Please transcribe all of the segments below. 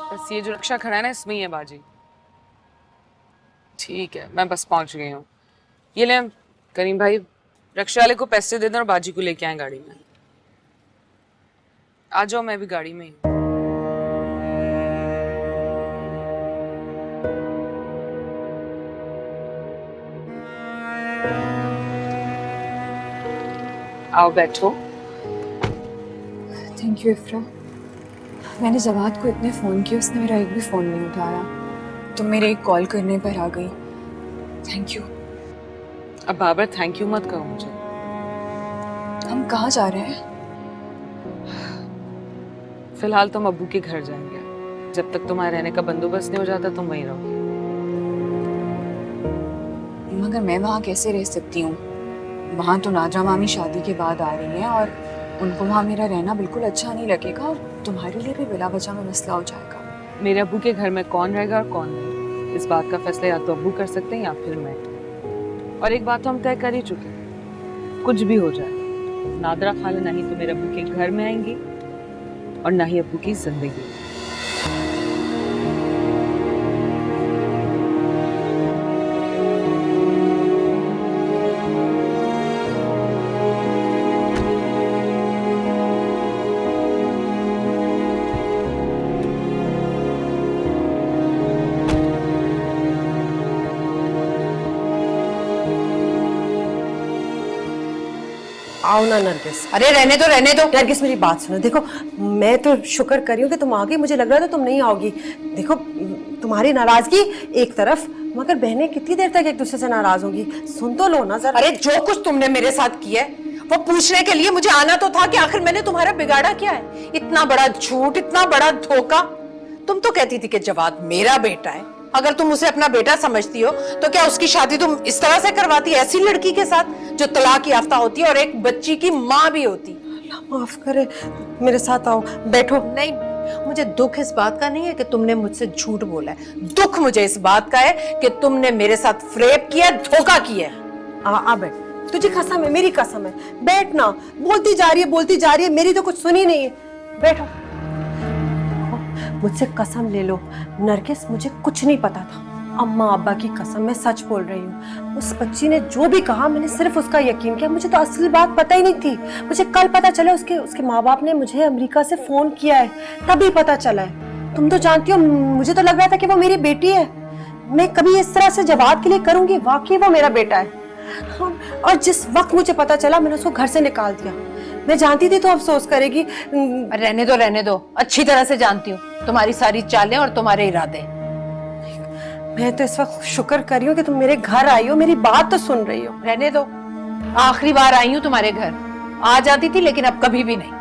बस ये जो रिक्शा खड़ा है ना, इसमें ही है बाजी। ठीक है, मैं बस पहुंच गई हूँ। ये ले करीम भाई, रिक्शा वाले को पैसे दे दें और बाजी को लेके आए गाड़ी में। आ जाओ, मैं भी गाड़ी में ही हूँ। आओ बैठो। Thank you इफ्रा। मैंने जवाद को इतने फ़ोन किए, उसने मेरा एक भी फ़ोन नहीं उठाया। तुम मेरे एक कॉल करने पर आ गई। Thank you. अब बाबर थैंक यू मत कहो मुझे। हम कहाँ जा रहे हैं? फिलहाल तुम अब्बू के घर जाएंगे। जब तक तुम्हारे रहने का बंदोबस्त नहीं हो जाता तुम वहीं रहोगे। मगर मैं वहाँ कैसे रह सकती हूँ? वहाँ तो नाजरा मामी शादी के बाद आ रही हैं और उनको वहाँ मेरा रहना बिल्कुल अच्छा नहीं लगेगा और तुम्हारे लिए भी बिला वजह में मसला हो जाएगा। मेरे अब्बू के घर में कौन रहेगा और कौन नहीं, इस बात का फैसला या तो अब्बू कर सकते हैं या फिर मैं। और एक बात तो हम तय कर ही चुके हैं, कुछ भी हो जाए नादरा खाला ना ही तो मेरे अब्बू के घर में आएंगी और ना ही अब्बू की जिंदगी। आओ ना नरगिस। अरे रहने दो। नरगिस मेरी बात सुनो। देखो मैं तो शुक्र कर रही हूँ कि तुम आ गई। मुझे लग रहा था तुम नहीं आओगी। देखो तुम्हारी नाराजगी एक तरफ, मगर बहनें कितनी देर तक एक दूसरे से नाराज होंगी। सुन तो लो ना जरा। अरे जो कुछ तुमने मेरे साथ किया है वो पूछने के लिए मुझे आना तो था कि आखिर मैंने तुम्हारा बिगाड़ा क्या है। इतना बड़ा झूठ, इतना बड़ा धोखा। तुम तो कहती थी कि जवाद मेरा बेटा है। अगर तुम उसे अपना बेटा समझती हो तो क्या उसकी शादी तुम इस तरह से करवाती, ऐसी लड़की के साथ जो तलाक याफ्ता होती है और एक बच्ची की माँ भी होती? माफ करे, मेरे साथ आओ, बैठो। नहीं, मुझे दुख इस बात का नहीं है कि तुमने मुझसे झूठ बोला है। दुख मुझे इस बात का है कि तुमने मेरे साथ फ्रेब किया, धोखा किया। आ बैठ। तुझे कसम है, मेरी कसम है। बैठ ना। बोलती जा रही है, मेरी तो कुछ सुनी नहीं है। बैठो। मुझसे कसम ले लो नरगिस, मुझे कुछ नहीं पता था। अम्मा अब्बा की कसम, मैं सच बोल रही हूँ। उस बच्ची ने जो भी कहा मैंने सिर्फ उसका यकीन किया। मुझे तो असली बात पता ही नहीं थी। मुझे कल पता चला उसके माँ बाप ने मुझे अमेरिका से फोन किया है, तभी पता चला है। तुम तो जानती हो, मुझे तो लग रहा था कि वो मेरी बेटी है। मैं कभी इस तरह से जवाब के लिए करूंगी? वाकई वो मेरा बेटा है। और जिस वक्त मुझे पता चला मैंने उसको घर से निकाल दिया। मैं जानती थी तो अफसोस करेगी। रहने दो। अच्छी तरह से जानती हूँ तुम्हारी सारी चालें और तुम्हारे इरादे। मैं तो इस वक्त शुक्र कर रही हूँ कि तुम मेरे घर आई हो, मेरी बात तो सुन रही हो। रहने दो। आखिरी बार आई हूँ तुम्हारे घर। आ जाती थी लेकिन अब कभी भी नहीं।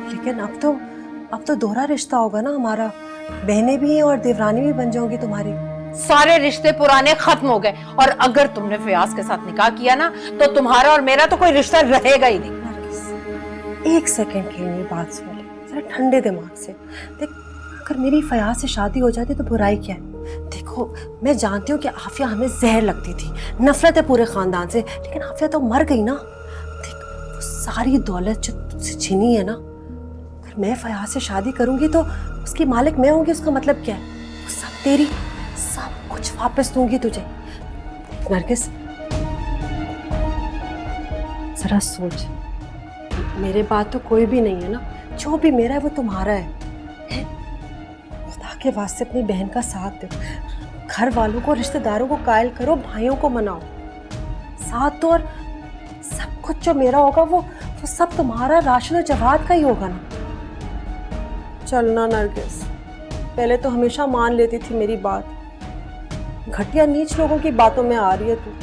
लेकिन अब तो दोहरा रिश्ता होगा ना हमारा। बहनें भी हैं और देवरानी भी बन जाओगी तुम्हारी। सारे रिश्ते पुराने खत्म हो गए और अगर तुमने फयाज के साथ निकाह किया ना तो तुम्हारा और मेरा तो कोई रिश्ता रहेगा ही नहीं। एक सेकंड के लिए मेरी बात सुन ले जरा ठंडे दिमाग से। देख, अगर मेरी फयाज से शादी हो जाती तो बुराई क्या है? देखो मैं जानती हूँ कि आफिया हमें जहर लगती थी, नफरत है पूरे खानदान से, लेकिन आफिया तो मर गई ना। देख वो सारी दौलत जो तुझसे छीनी है ना, अगर मैं फयाज से शादी करूंगी तो उसकी मालिक मैं होंगी। उसका मतलब क्या है? वो सब तेरी, सब कुछ वापस दूंगी तुझे। नरगिस जरा सोच, मेरे बात तो कोई भी नहीं है ना। जो भी मेरा है वो तुम्हारा है। खुदा के वास्ते अपनी बहन का साथ दो। घर वालों को, रिश्तेदारों को कायल करो, भाइयों को मनाओ, साथ दो। और सब कुछ जो मेरा होगा वो सब तुम्हारा, राशन और जवाद का ही होगा ना। चलना नरगिस, पहले तो हमेशा मान लेती थी मेरी बात। घटिया नीच लोगों की बातों में आ रही है तू।